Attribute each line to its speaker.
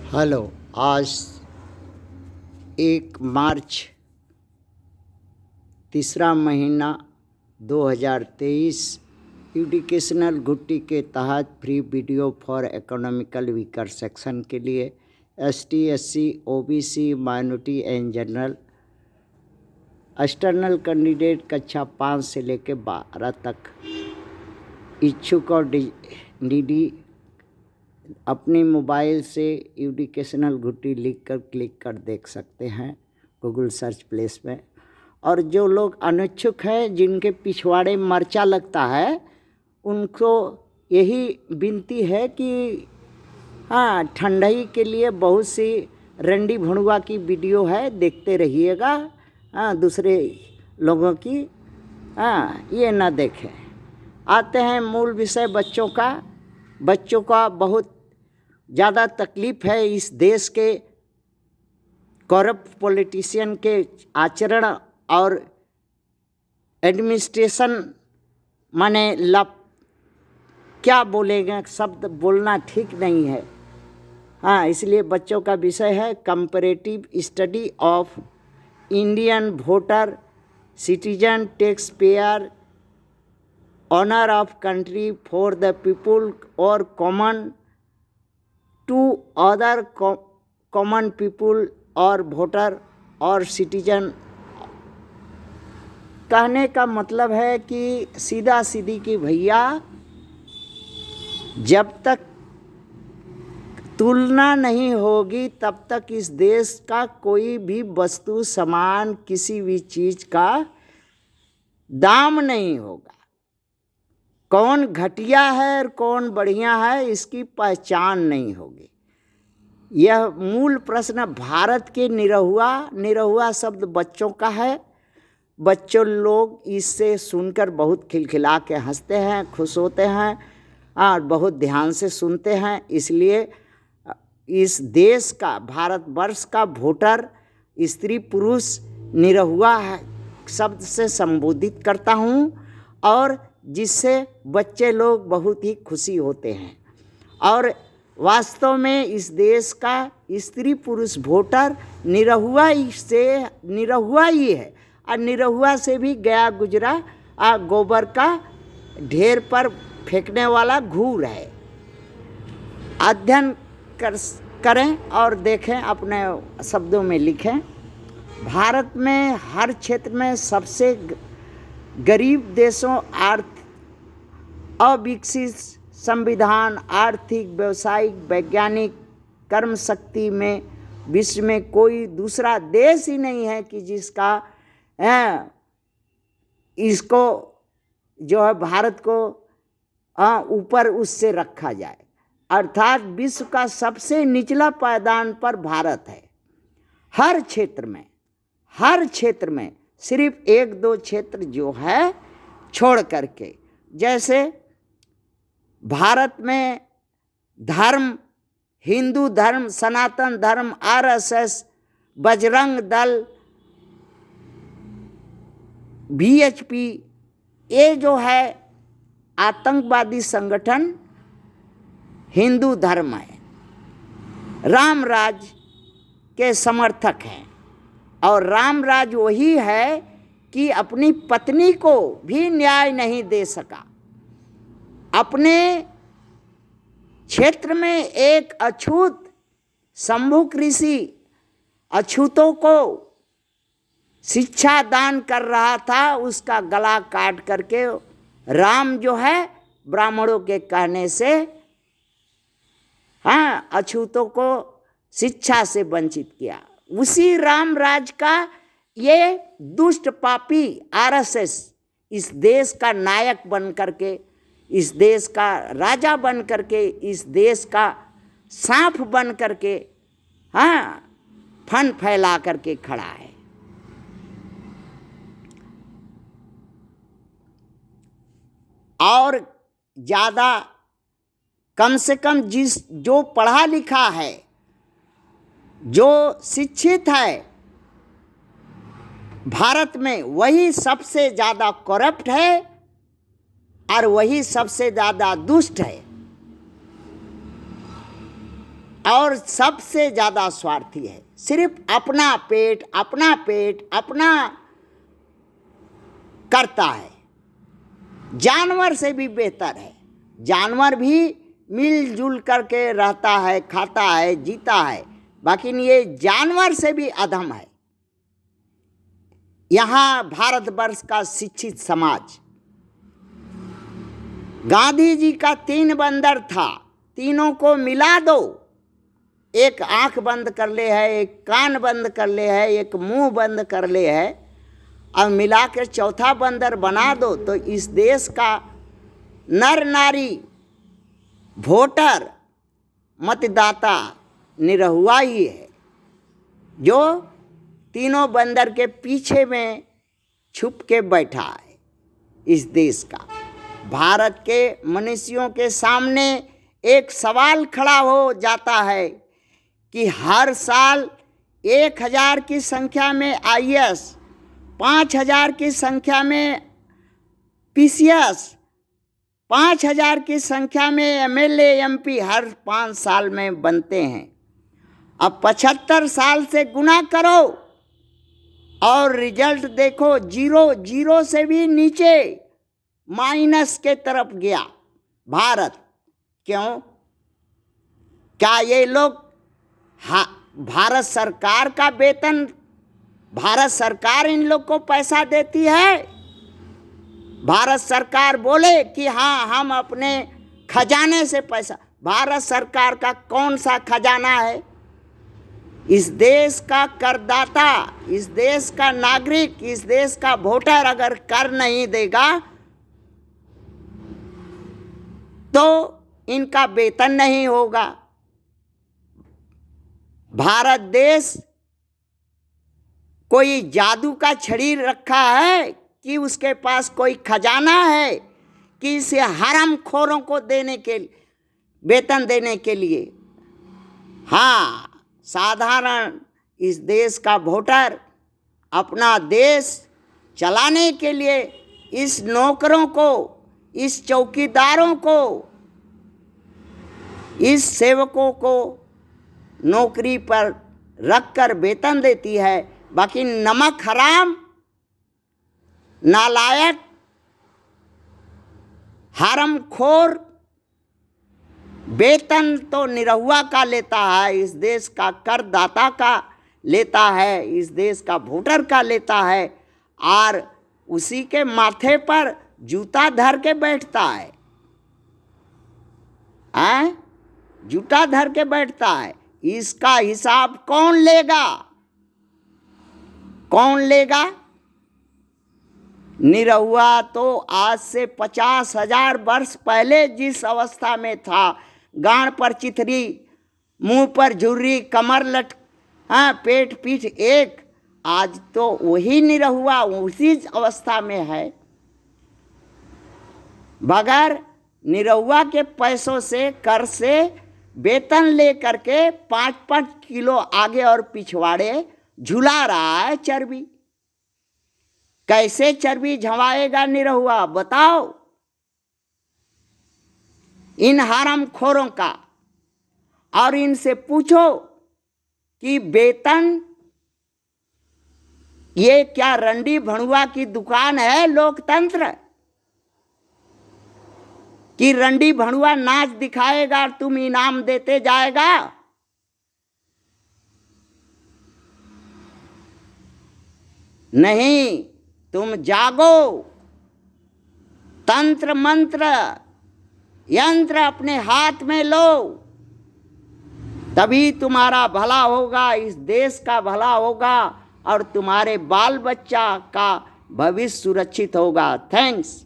Speaker 1: Hello. आज 1 मार्च, तीसरा महीना 2023 एजुकेशनल घुट्टी के तहत free video for economical weaker section के लिए ST SC OBC minority and general external candidate कक्षा 5 से लेकर 12 तक इच्छुक और DD अपने मोबाइल से एजुकेशनल घुट्टी लिख कर क्लिक कर देख सकते हैं गूगल सर्च प्लेस में। और जो लोग अनिच्छुक हैं, जिनके पिछवाड़े मर्चा लगता है, उनको यही विनती है कि ठंडाई के लिए बहुत सी रंडी भणुआ की वीडियो है, देखते रहिएगा। दूसरे लोगों की ये ना देखें। आते हैं मूल विषय बच्चों का बहुत ज़्यादा तकलीफ़ है इस देश के करप्ट पॉलिटिशियन के आचरण और एडमिनिस्ट्रेशन। माने क्या बोलेंगे, शब्द बोलना ठीक नहीं है। इसलिए बच्चों का विषय है comparative study of Indian voter citizen tax payer honour of country for the people और common to other common people और वोटर और सिटीजन। कहने का मतलब है कि सीधा सीधी कि भैया, जब तक तुलना नहीं होगी तब तक इस देश का कोई भी वस्तु सामान किसी भी चीज़ का दाम नहीं होगा। कौन घटिया है और कौन बढ़िया है, इसकी पहचान नहीं होगी। यह मूल प्रश्न भारत के निरहुआ शब्द बच्चों का है। बच्चों लोग इससे सुनकर बहुत खिलखिला के हंसते हैं, खुश होते हैं और बहुत ध्यान से सुनते हैं। इसलिए इस देश का, भारतवर्ष का वोटर स्त्री पुरुष निरहुआ शब्द से संबोधित करता हूँ, और जिससे बच्चे लोग बहुत ही खुशी होते हैं। और वास्तव में इस देश का स्त्री पुरुष वोटर निरहुआ ही है, और निरहुआ से भी गया गुजरा गोबर का ढेर पर फेंकने वाला घूर है। अध्ययन करें और देखें, अपने शब्दों में लिखें। भारत में हर क्षेत्र में सबसे गरीब देशों, अविकसित संविधान, आर्थिक, व्यावसायिक, वैज्ञानिक कर्म शक्ति में विश्व में कोई दूसरा देश ही नहीं है कि जिसका इसको जो है भारत को ऊपर उससे रखा जाए। अर्थात विश्व का सबसे निचला पायदान पर भारत है। हर क्षेत्र में सिर्फ 1-2 क्षेत्र जो है छोड़ करके, जैसे भारत में धर्म, हिंदू धर्म, सनातन धर्म, RSS, बजरंग दल, BHP, ये जो है आतंकवादी संगठन हिंदू धर्म है, राम राज के समर्थक हैं। और राम राज वही है कि अपनी पत्नी को भी न्याय नहीं दे सका। अपने क्षेत्र में एक अछूत शंभुक ऋषि अछूतों को शिक्षा दान कर रहा था, उसका गला काट करके राम जो है ब्राह्मणों के कहने से अछूतों को शिक्षा से वंचित किया। उसी राम राज का ये दुष्ट पापी RSS इस देश का नायक बन करके, इस देश का राजा बन करके, इस देश का सांप बन करके फन फैला करके खड़ा है। और ज़्यादा कम से कम जो पढ़ा लिखा है, जो शिक्षित है भारत में, वही सबसे ज़्यादा करप्ट है और वही सबसे ज़्यादा दुष्ट है। और सबसे ज़्यादा स्वार्थी है, सिर्फ अपना पेट अपना करता है। जानवर से भी बेहतर है, जानवर भी मिलजुल करके रहता है, खाता है, जीता है, बाकी ये जानवर से भी अधम है। यहाँ भारतवर्ष का शिक्षित समाज, गांधी जी का 3 बंदर था, तीनों को मिला दो, एक आंख बंद कर ले है, एक कान बंद कर ले है, एक मुंह बंद कर ले है, अब मिलाकर चौथा बंदर बना दो, तो इस देश का नर नारी वोटर मतदाता निरहुआ ही है, जो तीनों बंदर के पीछे में छुप के बैठा है। इस देश का, भारत के मनुष्यों के सामने एक सवाल खड़ा हो जाता है कि हर साल 1000 की संख्या में IAS, 5000 की संख्या में PCS, 5000 की संख्या में MLA MP हर 5 साल में बनते हैं। अब 75 साल से गुना करो और रिजल्ट देखो, जीरो से भी नीचे, माइनस के तरफ गया भारत। क्यों? क्या ये लोग भारत सरकार का वेतन, भारत सरकार इन लोग को पैसा देती है? भारत सरकार बोले कि हाँ हम अपने खजाने से पैसा, भारत सरकार का कौन सा खजाना है? इस देश का करदाता, इस देश का नागरिक, इस देश का वोटर अगर कर नहीं देगा तो इनका वेतन नहीं होगा। भारत देश कोई जादू का छड़ी रखा है कि उसके पास कोई खजाना है कि इसे हरामखोरों को देने के वेतन देने के लिए? हाँ, साधारण इस देश का वोटर अपना देश चलाने के लिए इस नौकरों को, इस चौकीदारों को, इस सेवकों को नौकरी पर रखकर वेतन देती है। बाकी नमक हराम, नालायक, हरामखोर वेतन तो निरहुआ का लेता है, इस देश का करदाता का लेता है, इस देश का वोटर का लेता है, और उसी के माथे पर जूता धर के बैठता है। जूता धर के बैठता है। इसका हिसाब कौन लेगा? कौन लेगा? निरहुआ तो आज से 50,000 वर्ष पहले जिस अवस्था में था, गांड पर चिथरी, मुंह पर झुर्री, कमर लट, पेट पीठ एक, आज तो वही निरहुआ उसी अवस्था में है। बगैर निरहुआ के पैसों से, कर से वेतन ले करके 5-5 किलो आगे और पिछवाड़े झुला रहा है चर्बी। कैसे चर्बी झवाएगा निरहुआ, बताओ? इन हरामखोरों का। और इनसे पूछो कि वेतन ये क्या रंडी भणुआ की दुकान है लोकतंत्र? कि रंडी भणुआ नाच दिखाएगा और तुम इनाम देते जाएगा? नहीं, तुम जागो, तंत्र मंत्र यंत्र अपने हाथ में लो, तभी तुम्हारा भला होगा, इस देश का भला होगा और तुम्हारे बाल बच्चा का भविष्य सुरक्षित होगा। थैंक्स।